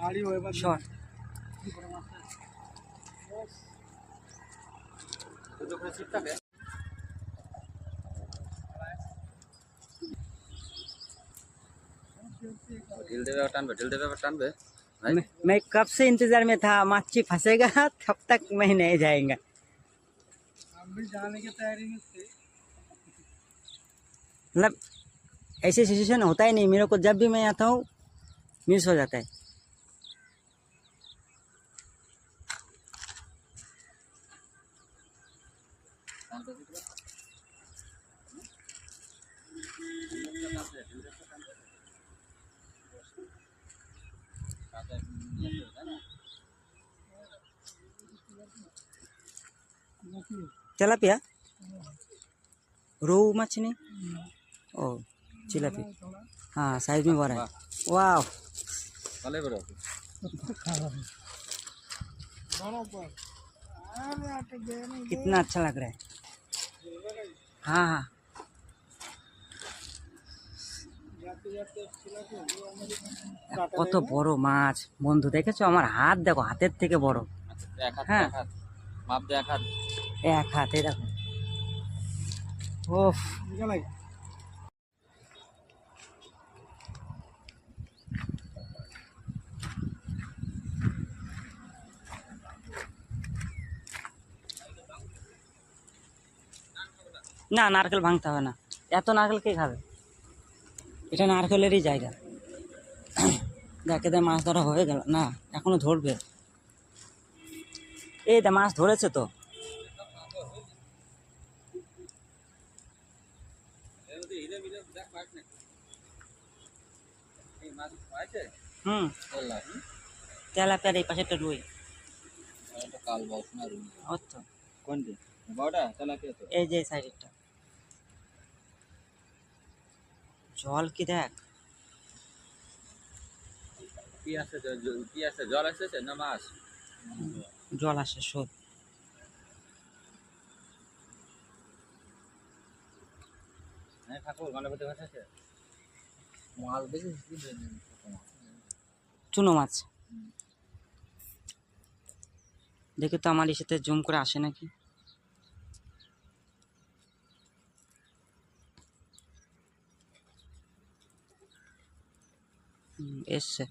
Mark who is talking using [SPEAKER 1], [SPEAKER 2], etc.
[SPEAKER 1] Short. मैं कब से इंतजार में था, मच्छी फंसेगा तब तक मैं नहीं जाएगा।
[SPEAKER 2] हम भी जाने की तैयारी में थे।
[SPEAKER 1] मतलब ऐसे सिचुएशन होता ही नहीं, मेरे को जब भी मैं आता हूँ मिस हो जाता है। তেলাপিয়া, रोहू मछली नहीं, ओ चिलापी, हाँ साइज में बड़ा है। वाह कितना अच्छा लग रहा है। हाँ हाँ কত বড় মাছ বন্ধু, দেখেছো আমার হাত দেখো, হাতের থেকে বড়। হ্যাঁ
[SPEAKER 3] মাপ দে এক হাত।
[SPEAKER 1] এক হাতে দেখো। ওফ না, নারকেল ভাঙতে হবে না, এত নারকেল কে খাবে, এটা নারকেলেরই জায়গা। দেখে মাছ ধরা হয়ে গেল না, এখনো ধরবে। এই দা মাছ ধরেছে তো। হুম তেলাপিয়ার এই পাশে একটা রুই। এই যে সাইডেরটা জল কি দেখ,
[SPEAKER 3] কি আছে জল আসছে না মাছ?
[SPEAKER 1] জল আসে শোধ।
[SPEAKER 3] ঠাকুর গণপতি মাছ আছে, মাল বেশি
[SPEAKER 1] চুনো মাছ। দেখি তো আমার ইসেতে জুম করে আসে নাকি। এসছে।